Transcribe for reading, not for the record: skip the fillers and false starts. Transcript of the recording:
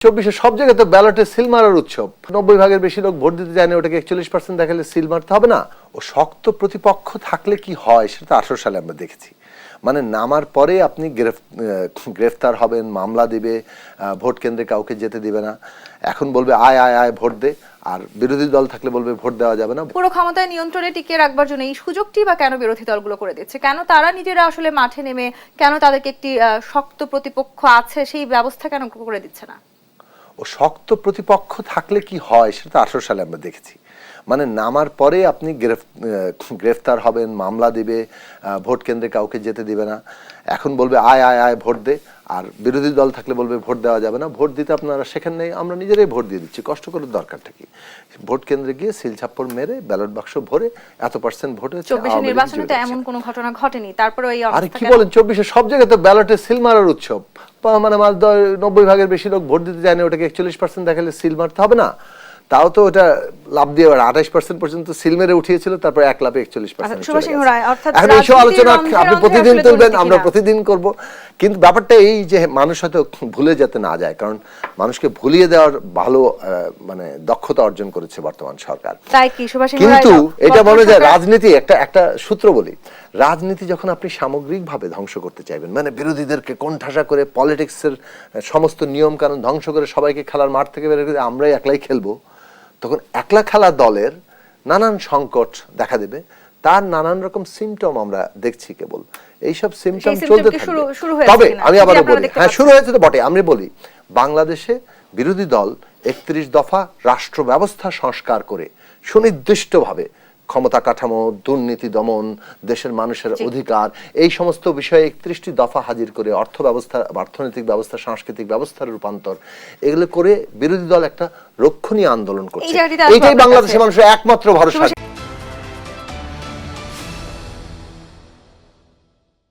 24-এ সব জায়গায় তো ব্যালটে সিল মারার উৎসব। 90 ভাগের বেশি লোক ভোট দিতে যায় না, ওটাকে 41% দেখালে সিল মারতে হবে না? ও শক্ত প্রতিপক্ষ থাকলে কি হয় সেটা 18 সালে আমরা দেখেছি। মানে নামার পরে আপনি গ্রেফতার হবেন, মামলা দিবে, ভোট কেন্দ্রে কাউকে যেতে দিবে না। এখন বলবে আয় আয় আয় ভোট দে, আর বিরোধী দল থাকলে বলবে ভোট দেওয়া যাবে না। পুরো ক্ষমতায় নিয়ন্ত্রণে টিকিয়ে রাখবার জন্য এই সুযোগটি বা কেন বিরোধী দলগুলো করে দিচ্ছে? কেন তারা নিজেরা আসলে মাঠে নেমে কেন তাদেরকে একটি শক্ত প্রতিপক্ষ আছে সেই ব্যবস্থা কেন করে দিচ্ছে না? ও শক্ত প্রতিপক্ষ থাকলে কি হয় সেটা 18 সালে আমরা দেখেছি। মানে নামার পরে আপনি গ্রেফতার হবেন, মামলা দিবে, ভোট কেন্দ্রে কাউকে যেতে দিবে না। এখন বলবে আয় আয় আয় ভোট দে, আর বিরোধী দল থাকলে বলবে ভোট দেওয়া যাবে না। ভোট দিতে আপনারা সেখানে নেই, আমরা নিজেরাই ভোট দিয়ে দিচ্ছি, কষ্ট করে দরকারটা কি? ভোট কেন্দ্রে গিয়ে সিল ছাপ্পর মেরে ব্যালট বাক্স ভরে এত % ভোট হয়েছে। 24 নির্বাচনে তো এমন কোনো ঘটনা ঘটেনি, তারপরে এই আরে কি বলেন, 24-এ সব জায়গায় তো ব্যালটে সিল মারার উৎসব। মানে 90 ভাগের বেশি লোক ভোট দিতে যায় না, ওটাকে 41% দেখালে সিল মারতে হবে না? তাও তো ওটা লাভ দিয়ে 28% পর্যন্ত সিল মেরে উঠিয়েছিল, তারপর এক লাভে 41%। এখন এইসব আলোচনা আপনি প্রতিদিন তুলবেন, আমরা প্রতিদিন করব, কিন্তু ব্যাপারটা এই যে মানুষ হয়তো ভুলে যেতে না যায়, কারণ মানুষকে ভুলিয়ে দেওয়ার ভালো মানে দক্ষতা অর্জন করেছে বর্তমান সরকার। কিন্তু এটা বলে যে রাজনীতি একটা সূত্র বলি, রাজনীতি যখন আপনি সামগ্রিকভাবে ধ্বংস করতে চাইবেন, মানে বিরোধীদেরকে কোণঠাসা করে পলিটিক্সের সমস্ত নিয়ম কানুন ধ্বংস করে সবাইকে খেলার মাঠ থেকে বের করে আমরাই একলাই খেলবো, তখন একলা খেলা দলের নানান সংকট দেখা দেবে। তার নানান রকম সিমটম আমরা দেখছি, কেবল এইসব সিমটম চলতে থাকবে। তবে আমি আবারও বলি, হ্যাঁ শুরু হয়েছে তো বটে। আমি বলি, বাংলাদেশে বিরোধী দল 31 দফা রাষ্ট্র ব্যবস্থা সংস্কার করে সুনির্দিষ্টভাবে ক্ষমতা কাঠামো, দুর্নীতি দমন, দেশের মানুষের অধিকার, এই সমস্ত বিষয়ে 31টি দফা হাজির করে অর্থ ব্যবস্থা, অর্থনৈতিক ব্যবস্থা, সাংস্কৃতিক ব্যবস্থার রূপান্তর, এগুলো করে বিরোধী দল একটা রক্ষণীয় আন্দোলন করছে। এটাই বাংলাদেশের মানুষের একমাত্র ভরসা।